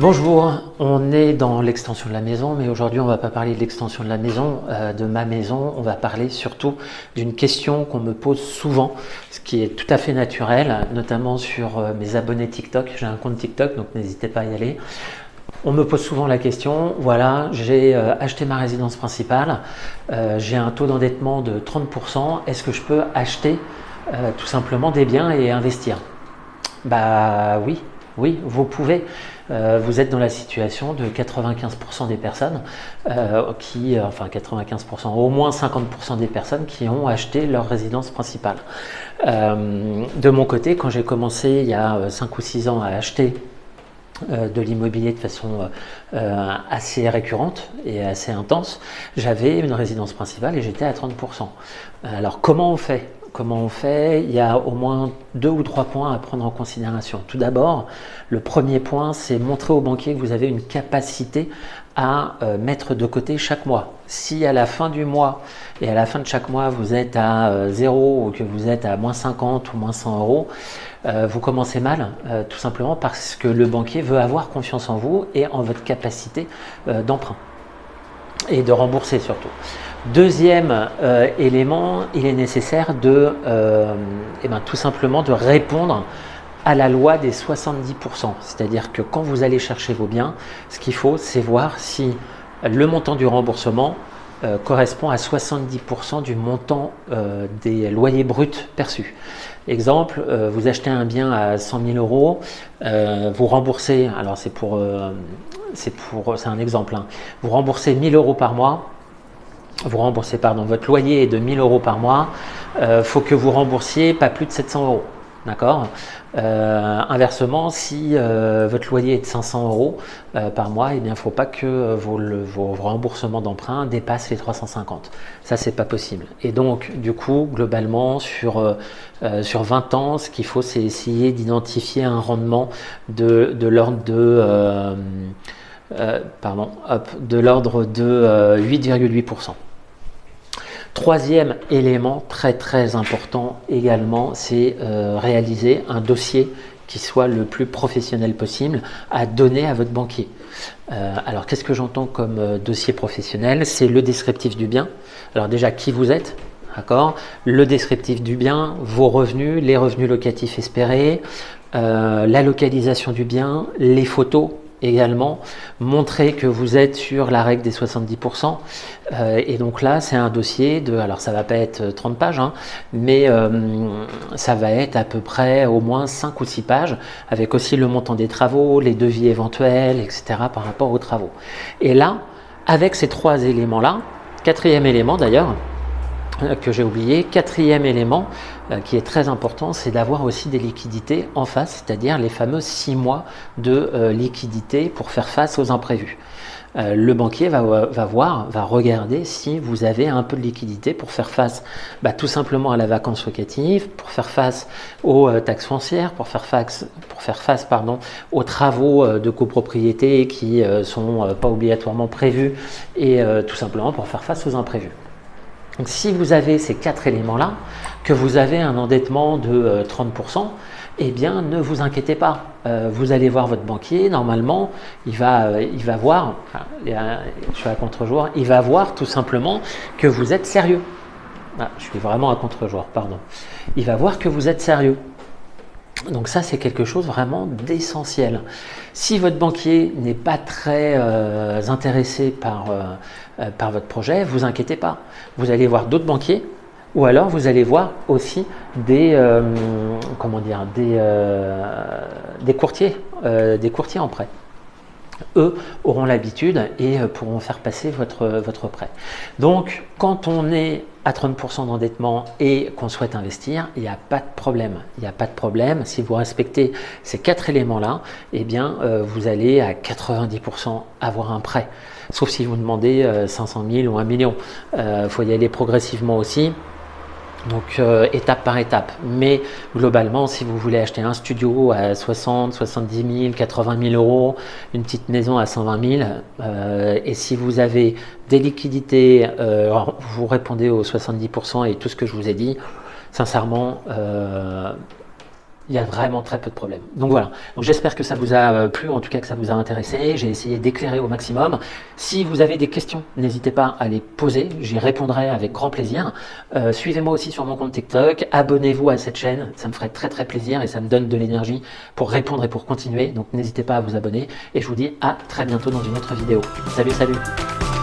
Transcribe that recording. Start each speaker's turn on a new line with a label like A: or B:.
A: Bonjour, on est dans l'extension de la maison, mais aujourd'hui on ne va pas parler de l'extension de la maison, de ma maison, on va parler surtout d'une question qu'on me pose souvent, ce qui est tout à fait naturel, notamment sur mes abonnés TikTok. J'ai un compte TikTok, donc n'hésitez pas à y aller. On me pose souvent la question, voilà, j'ai acheté ma résidence principale, j'ai un taux d'endettement de 30%, est-ce que je peux acheter tout simplement des biens et investir? Bah oui, oui, vous pouvez. Vous êtes dans la situation de 95% des personnes enfin 95%, au moins 50% des personnes qui ont acheté leur résidence principale. De mon côté, quand j'ai commencé il y a 5 ou 6 ans à acheter de l'immobilier de façon assez récurrente et assez intense, j'avais une résidence principale et j'étais à 30%. Alors comment on fait? Comment on fait? Il y a au moins 2 ou 3 points à prendre en considération. Tout d'abord, le premier point, c'est montrer au banquier que vous avez une capacité à mettre de côté chaque mois. Si à la fin du mois et à la fin de chaque mois, vous êtes à 0 ou que vous êtes à moins 50 ou moins 100 euros, vous commencez mal, tout simplement parce que le banquier veut avoir confiance en vous et en votre capacité d'emprunt et de rembourser surtout. Deuxième élément, il est nécessaire de tout simplement de répondre à la loi des 70%. C'est-à-dire que quand vous allez chercher vos biens, ce qu'il faut, c'est voir si le montant du remboursement correspond à 70% du montant des loyers bruts perçus. Exemple, vous achetez un bien à 100 000 euros, vous remboursez, alors c'est un exemple, hein, vous remboursez 1 000 euros par mois. Votre loyer est de 1 000 euros par mois, faut que vous remboursiez pas plus de 700 euros. D'accord. Inversement, si votre loyer est de 500 euros par mois, il ne faut pas que vos remboursements d'emprunt dépassent les 350. Ça, c'est pas possible. Et donc, du coup, globalement, sur 20 ans, ce qu'il faut, c'est essayer d'identifier un rendement de l'ordre de 8,8%. Troisième élément très important également, c'est réaliser un dossier qui soit le plus professionnel possible à donner à votre banquier. Alors qu'est-ce que j'entends comme dossier professionnel? C'est le descriptif du bien. Alors déjà, qui vous êtes? D'accord. Le descriptif du bien, vos revenus, les revenus locatifs espérés, la localisation du bien, les photos également, montrer que vous êtes sur la règle des 70%. Et donc là, c'est un dossier alors ça va pas être 30 pages, hein, mais ça va être à peu près au moins 5 ou 6 pages, avec aussi le montant des travaux, les devis éventuels, etc. par rapport aux travaux. Et là, avec ces 3 éléments-là, quatrième élément d'ailleurs, que j'ai oublié, quatrième élément qui est très important, c'est d'avoir aussi des liquidités en face, c'est-à-dire les fameux 6 mois de liquidité pour faire face aux imprévus. Le banquier va regarder si vous avez un peu de liquidité pour faire face tout simplement à la vacance locative, pour faire face aux taxes foncières, pour faire face aux travaux de copropriété qui sont pas obligatoirement prévus et tout simplement pour faire face aux imprévus. Donc si vous avez ces 4 éléments-là, que vous avez un endettement de 30%, eh bien ne vous inquiétez pas. Vous allez voir votre banquier, normalement, il va voir, je suis à contre-jour, il va voir tout simplement que vous êtes sérieux. Je suis vraiment à contre-jour, pardon. Il va voir que vous êtes sérieux. Donc ça, c'est quelque chose vraiment d'essentiel. Si votre banquier n'est pas très intéressé par votre projet, vous inquiétez pas. Vous allez voir d'autres banquiers ou alors vous allez voir aussi des courtiers en prêt. Eux auront l'habitude et pourront faire passer votre prêt. Donc, quand on est à 30% d'endettement et qu'on souhaite investir, il n'y a pas de problème. Il n'y a pas de problème. Si vous respectez ces 4 éléments-là, eh bien, vous allez à 90% avoir un prêt. Sauf si vous demandez 500 000 ou 1 million. Faut y aller progressivement aussi. Donc étape par étape, mais globalement si vous voulez acheter un studio à 60, 70 000, 80 000 euros, une petite maison à 120 000 et si vous avez des liquidités, vous répondez aux 70% et tout ce que je vous ai dit, sincèrement Il y a vraiment très peu de problèmes. Donc voilà, donc j'espère que ça vous a plu, en tout cas que ça vous a intéressé. J'ai essayé d'éclairer au maximum. Si vous avez des questions, n'hésitez pas à les poser, j'y répondrai avec grand plaisir. Suivez-moi aussi sur mon compte TikTok, abonnez-vous à cette chaîne, ça me ferait très très plaisir et ça me donne de l'énergie pour répondre et pour continuer. Donc n'hésitez pas à vous abonner et je vous dis à très bientôt dans une autre vidéo. Salut, salut!